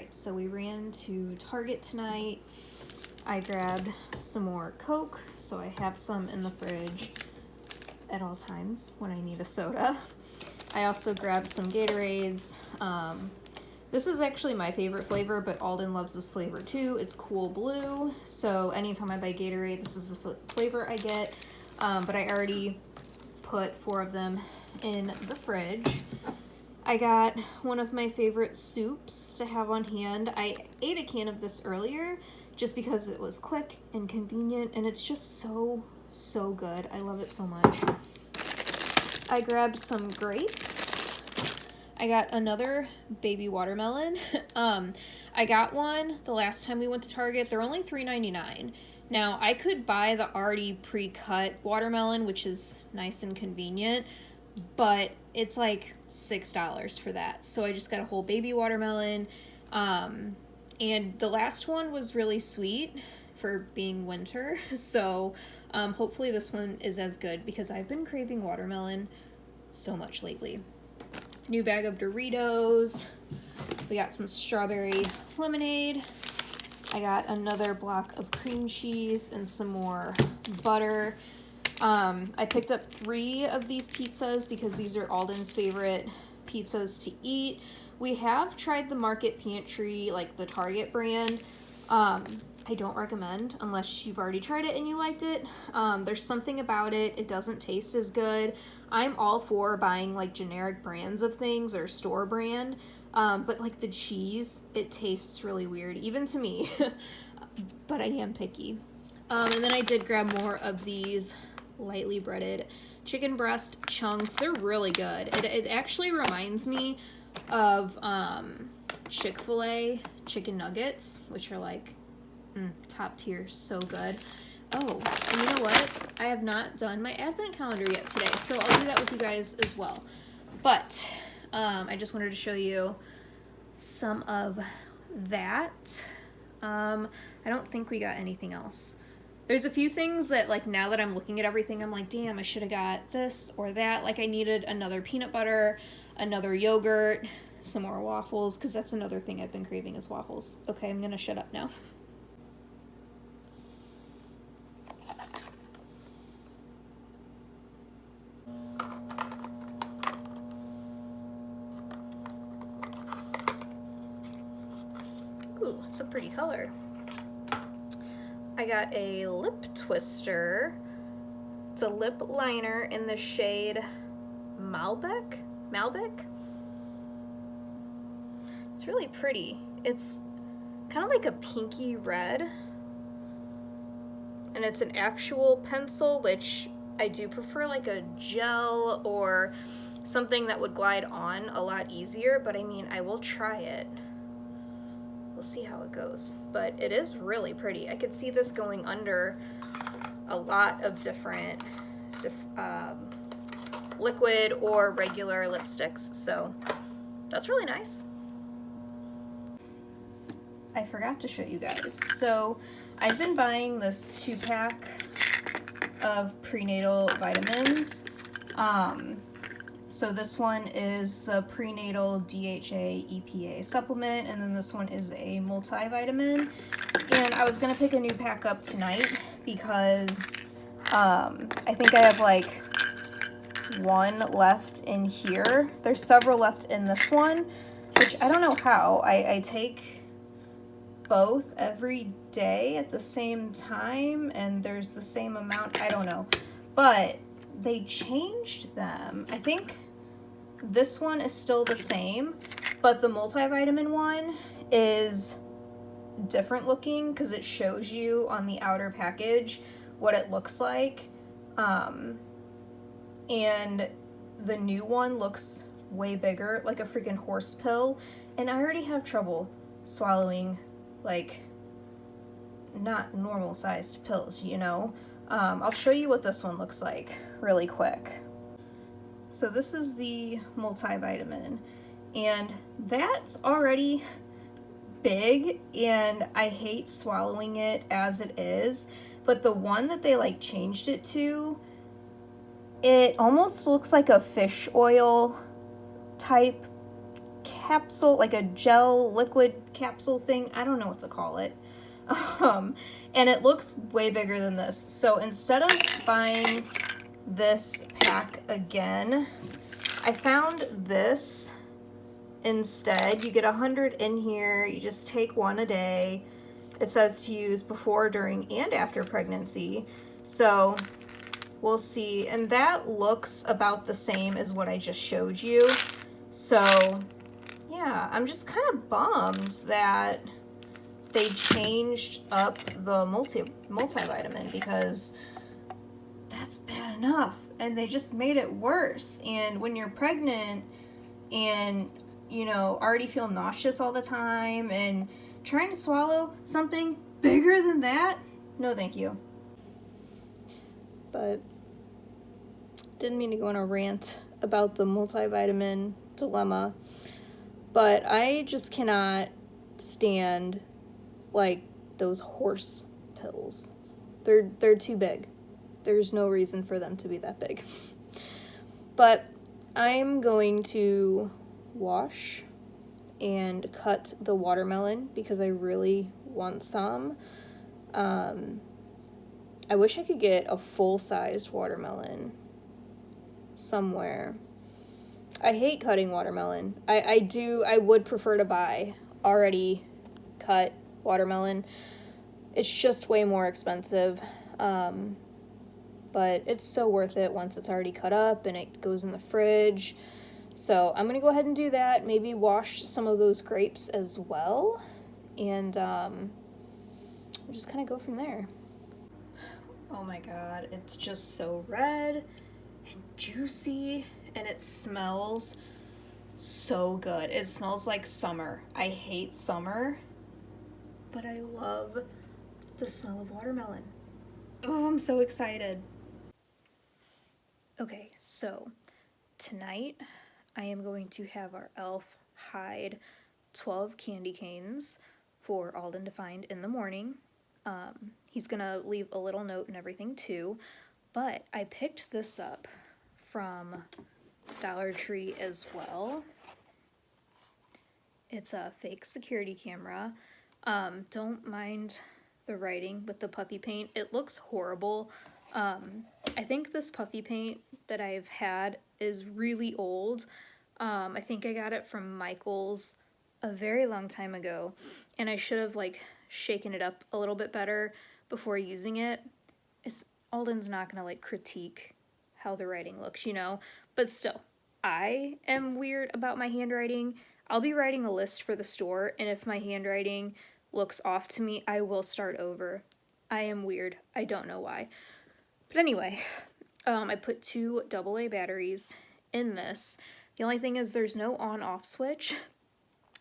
right, so we ran to Target tonight. I grabbed some more Coke, so I have some in the fridge at all times when I need a soda. I also grabbed some Gatorades. This is actually my favorite flavor, but Alden loves this flavor too. It's Cool Blue, so anytime I buy Gatorade, this is the flavor I get. But I already put 4 of them in the fridge. I got one of my favorite soups to have on hand. I ate a can of this earlier just because it was quick and convenient, and it's just so good. I love it so much. I grabbed some grapes. I got another baby watermelon. I got one the last time we went to Target. They're only $3.99. Now, I could buy the already pre-cut watermelon, which is nice and convenient, but it's like $6 for that. So I just got a whole baby watermelon. And the last one was really sweet for being winter. So hopefully this one is as good because I've been craving watermelon so much lately. New bag of Doritos. We got some strawberry lemonade. I got another block of cream cheese and some more butter. I picked up 3 of these pizzas because these are Alden's favorite pizzas to eat. We have tried the Market Pantry, like the Target brand. I don't recommend unless you've already tried it and you liked it. There's something about it. It doesn't taste as good. I'm all for buying like generic brands of things or store brand. But like the cheese, it tastes really weird, even to me. But I am picky. And then I did grab more of these lightly breaded chicken breast chunks. They're really good. It actually reminds me of Chick-fil-A chicken nuggets, which are like top tier, so good. Oh, and you know what? I have not done my advent calendar yet today, so I'll do that with you guys as well. But I just wanted to show you some of that. I don't think we got anything else. There's a few things that, like, now that I'm looking at everything, I'm like, damn, I should have got this or that. Like, I needed another peanut butter, another yogurt, some more waffles, because that's another thing I've been craving is waffles. Okay, I'm gonna shut up now. Ooh, it's a pretty color. I got a lip twister. It's a lip liner in the shade Malbec? It's really pretty. It's kind of like a pinky red. And it's an actual pencil, which I do prefer like a gel or something that would glide on a lot easier, but I mean, I will try it. We'll see how it goes, but it is really pretty. I could see this going under a lot of different liquid or regular lipsticks, so that's really nice. I forgot to show you guys. So I've been buying this 2-pack of prenatal vitamins. So this one is the prenatal DHA EPA supplement, and then this one is a multivitamin. And I was gonna pick a new pack up tonight because I think I have like 1 left in here. There's several left in this one, which I don't know how. I take both every day at the same time, and there's the same amount. I don't know, but they changed them. I think this one is still the same, but the multivitamin one is different looking because it shows you on the outer package what it looks like. And the new one looks way bigger, like a freaking horse pill. And I already have trouble swallowing like not normal sized pills, you know? I'll show you what this one looks like really quick. So this is the multivitamin, and that's already big, and I hate swallowing it as it is, but the one that they like changed it to, it almost looks like a fish oil type capsule, like a gel liquid capsule thing. I don't know what to call it. And it looks way bigger than this. So instead of buying this pack again, I found this instead. You get 100 in here. You just take one a day. It says to use before, during, and after pregnancy. So we'll see. And that looks about the same as what I just showed you. So yeah, I'm just kind of bummed that they changed up the multivitamin, because that's bad enough. And they just made it worse. And when you're pregnant and, you know, already feel nauseous all the time and trying to swallow something bigger than that, no thank you. But didn't mean to go on a rant about the multivitamin dilemma, but I just cannot stand like those horse pills. They're too big. There's no reason for them to be that big. But I'm going to wash and cut the watermelon because I really want some. I wish I could get a full-sized watermelon somewhere. I hate cutting watermelon. I would prefer to buy already cut watermelon. It's just way more expensive. But it's so worth it once it's already cut up and it goes in the fridge. So I'm gonna go ahead and do that. Maybe wash some of those grapes as well. And we'll just kind of go from there. Oh my god, it's just so red and juicy, and it smells so good. It smells like summer. I hate summer, but I love the smell of watermelon. Oh, I'm so excited. Okay, so tonight I am going to have our elf hide 12 candy canes for Alden to find in the morning. He's gonna leave a little note and everything too, but I picked this up from Dollar Tree as well. It's a fake security camera. Don't mind the writing with the puffy paint. It looks horrible. I think this puffy paint that I've had is really old. I think I got it from Michael's a very long time ago, and I should have like shaken it up a little bit better before using it. Alden's not gonna like critique how the writing looks, you know, but still, I am weird about my handwriting. I'll be writing a list for the store, and if my handwriting looks off to me, I will start over. I am weird. I don't know why. But anyway, I put 2 AA batteries in this. The only thing is there's no on-off switch,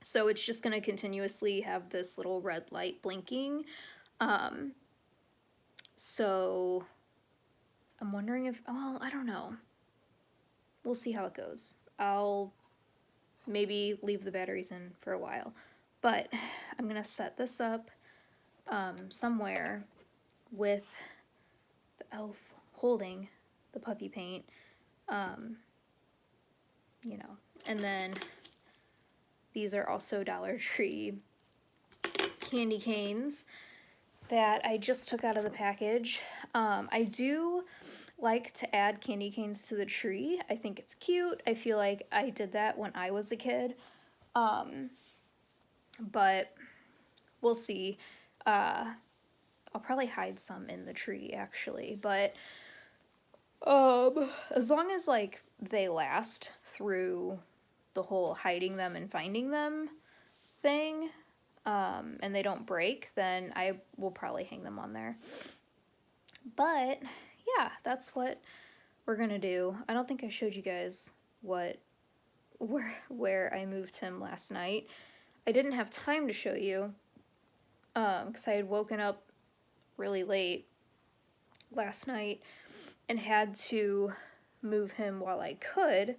so it's just going to continuously have this little red light blinking. So I'm wondering if, well, I don't know. We'll see how it goes. I'll maybe leave the batteries in for a while. But I'm going to set this up somewhere with the elf holding the puffy paint, you know. And then these are also Dollar Tree candy canes that I just took out of the package. I do like to add candy canes to the tree. I think it's cute. I feel like I did that when I was a kid. But we'll see. I'll probably hide some in the tree actually, but as long as like they last through the whole hiding them and finding them thing, and they don't break, then I will probably hang them on there. But yeah, that's what we're gonna do. I don't think I showed you guys where I moved him last night. I didn't have time to show you because I had woken up really late last night and had to move him while I could,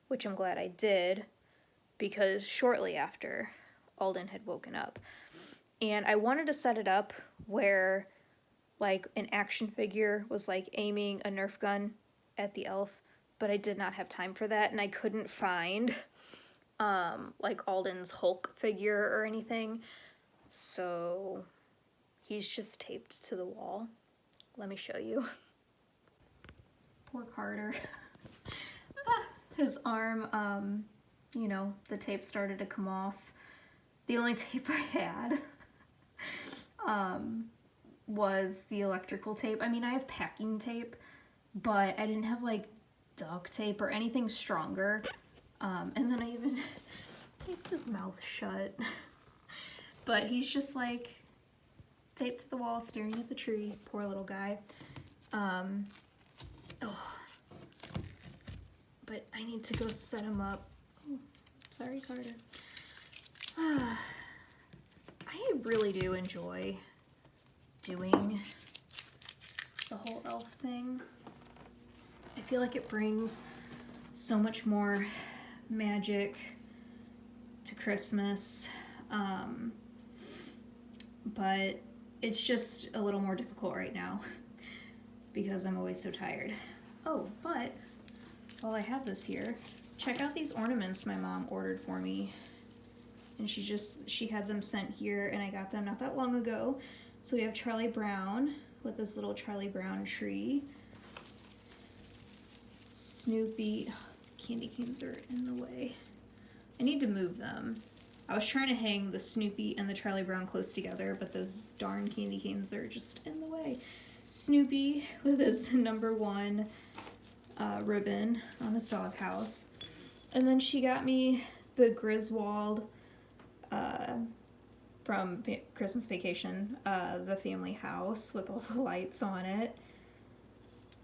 which I'm glad I did, because shortly after Alden had woken up. And I wanted to set it up where like an action figure was like aiming a Nerf gun at the elf, but I did not have time for that, and I couldn't find like Alden's Hulk figure or anything. So he's just taped to the wall. Let me show you. Poor Carter. His arm, you know, the tape started to come off. The only tape I had was the electrical tape. I mean, I have packing tape, but I didn't have like duct tape or anything stronger. And then I even taped his mouth shut. But he's just like taped to the wall, staring at the tree. Poor little guy. Oh. But I need to go set him up. Oh, sorry, Carter. I really do enjoy doing the whole elf thing. I feel like it brings so much more magic to Christmas, but it's just a little more difficult right now because I'm always so tired. Oh, but while I have this here, check out these ornaments my mom ordered for me. And she had them sent here, and I got them not that long ago. So we have Charlie Brown with this little Charlie Brown tree. Snoopy. Oh, the candy canes are in the way. I need to move them. I was trying to hang the Snoopy and the Charlie Brown close together, but those darn candy canes are just in the way. Snoopy with his #1 ribbon on his doghouse. And then she got me the Griswold from Christmas Vacation, the family house with all the lights on it.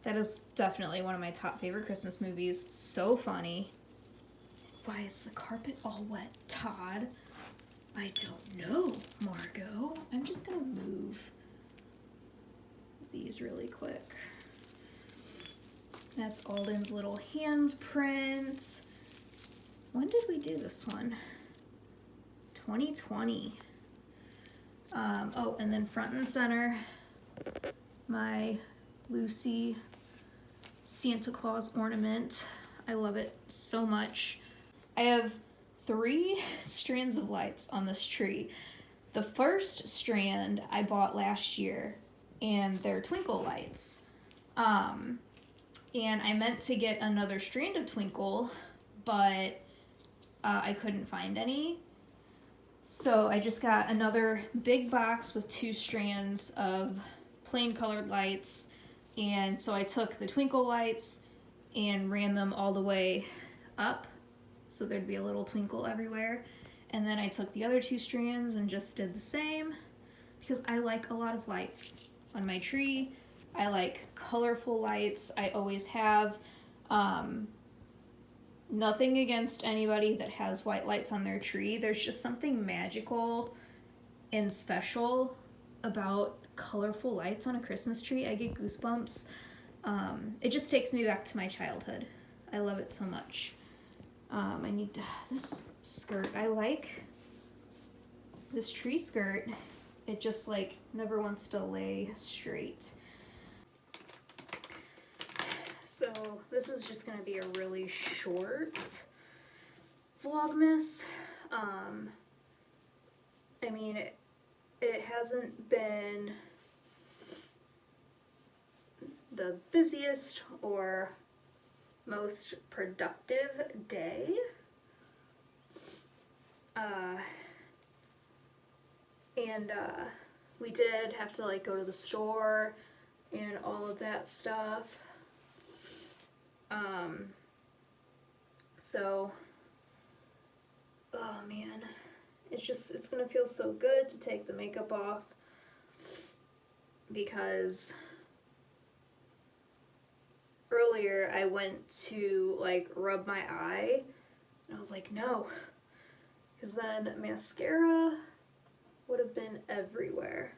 That is definitely one of my top favorite Christmas movies. So funny. Why is the carpet all wet, Todd? I don't know, Margot. I'm just gonna move these really quick. That's Alden's little handprint. When did we do this one? 2020. Oh, and then front and center, my Lucy Santa Claus ornament. I love it so much. I have 3 strands of lights on this tree. The first strand I bought last year, and they're twinkle lights. And I meant to get another strand of twinkle, but I couldn't find any. So I just got another big box with 2 strands of plain colored lights. And so I took the twinkle lights and ran them all the way up so there'd be a little twinkle everywhere. And then I took the other 2 strands and just did the same because I like a lot of lights on my tree. I like colorful lights. I always have. Nothing against anybody that has white lights on their tree. There's just something magical and special about colorful lights on a Christmas tree. I get goosebumps. It just takes me back to my childhood. I love it so much. I need to, this skirt, I like this tree skirt. It just like never wants to lay straight. So this is just gonna be a really short Vlogmas. I mean, it hasn't been the busiest or most productive day. We did have to like go to the store and all of that stuff. So, oh man, it's gonna feel so good to take the makeup off because earlier I went to like rub my eye and I was like, no, because then mascara would have been everywhere.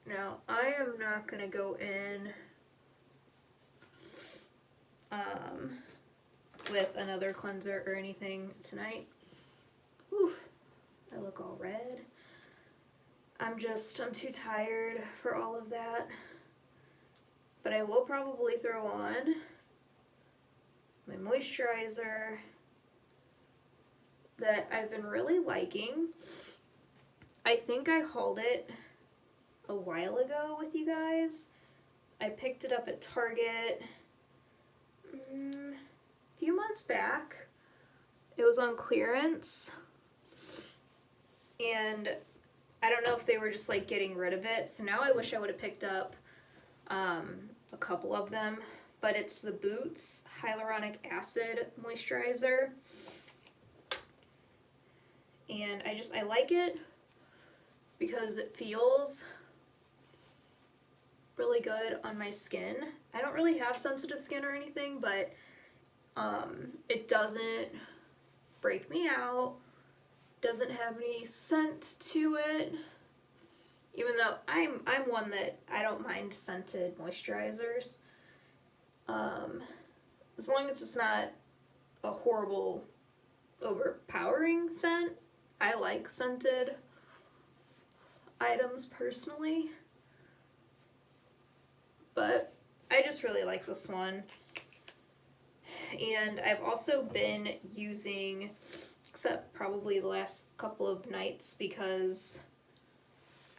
Now, I am not gonna go in with another cleanser or anything tonight. Whew, I look all red. I'm too tired for all of that. But I will probably throw on my moisturizer that I've been really liking. I think I hauled it a while ago with you guys. I picked it up at Target a few months back. It was on clearance, and I don't know if they were just like getting rid of it, so now I wish I would have picked up a couple of them, but it's the Boots Hyaluronic Acid Moisturizer, and I like it because it feels really good on my skin. I don't really have sensitive skin or anything, but it doesn't break me out, doesn't have any scent to it, even though I'm one that I don't mind scented moisturizers, as long as it's not a horrible overpowering scent. I like scented items personally, but I just really like this one. And I've also been using, except probably the last couple of nights because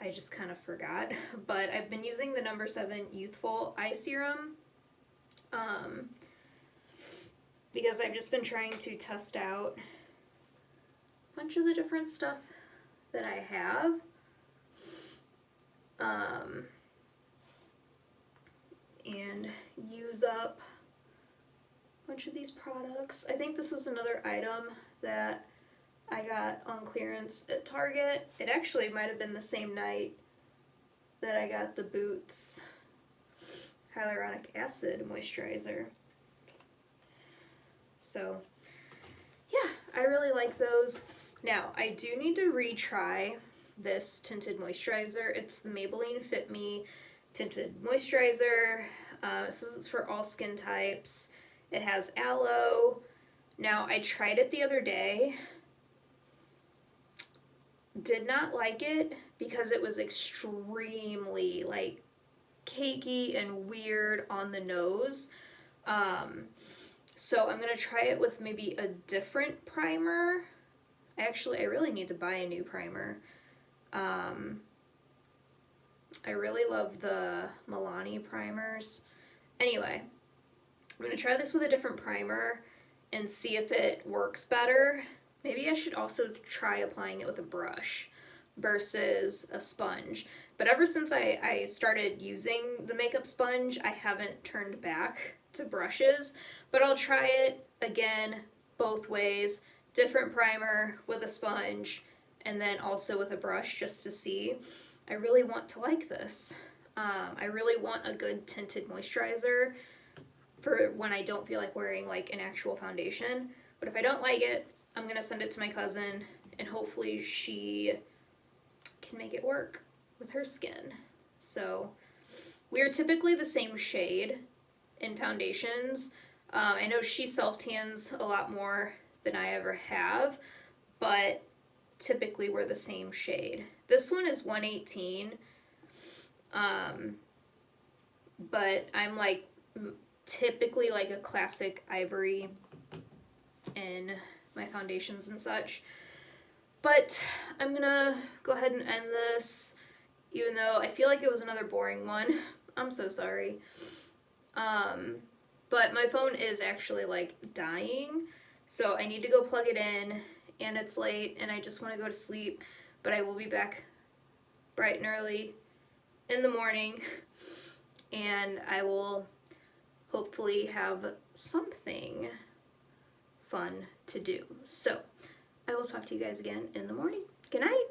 I just kind of forgot, but I've been using the No. 7 Youthful Eye Serum because I've just been trying to test out a bunch of the different stuff that I have. And use up a bunch of these products. I think this is another item that I got on clearance at Target. It actually might have been the same night that I got the Boots Hyaluronic Acid Moisturizer. So yeah, I really like those. Now, I do need to retry this tinted moisturizer. It's the Maybelline Fit Me Tinted Moisturizer. This is for all skin types. It has aloe. Now, I tried it the other day. Did not like it because it was extremely like cakey and weird on the nose. So I'm gonna try it with maybe a different primer. I really need to buy a new primer. I really love the Milani primers. Anyway, I'm going to try this with a different primer and see if it works better. Maybe I should also try applying it with a brush versus a sponge. But ever since I started using the makeup sponge, I haven't turned back to brushes. But I'll try it again both ways. Different primer with a sponge and then also with a brush just to see. I really want to like this. I really want a good tinted moisturizer for when I don't feel like wearing like an actual foundation. But if I don't like it, I'm going to send it to my cousin and hopefully she can make it work with her skin. So we are typically the same shade in foundations. I know she self-tans a lot more than I ever have, but typically we're the same shade. This one is 118, but I'm like typically like a classic ivory in my foundations and such. But I'm gonna go ahead and end this, even though I feel like it was another boring one. I'm so sorry. But my phone is actually like dying, so I need to go plug it in, and it's late, and I just want to go to sleep, but I will be back bright and early in the morning, and I will hopefully have something fun to do. So I will talk to you guys again in the morning. Good night.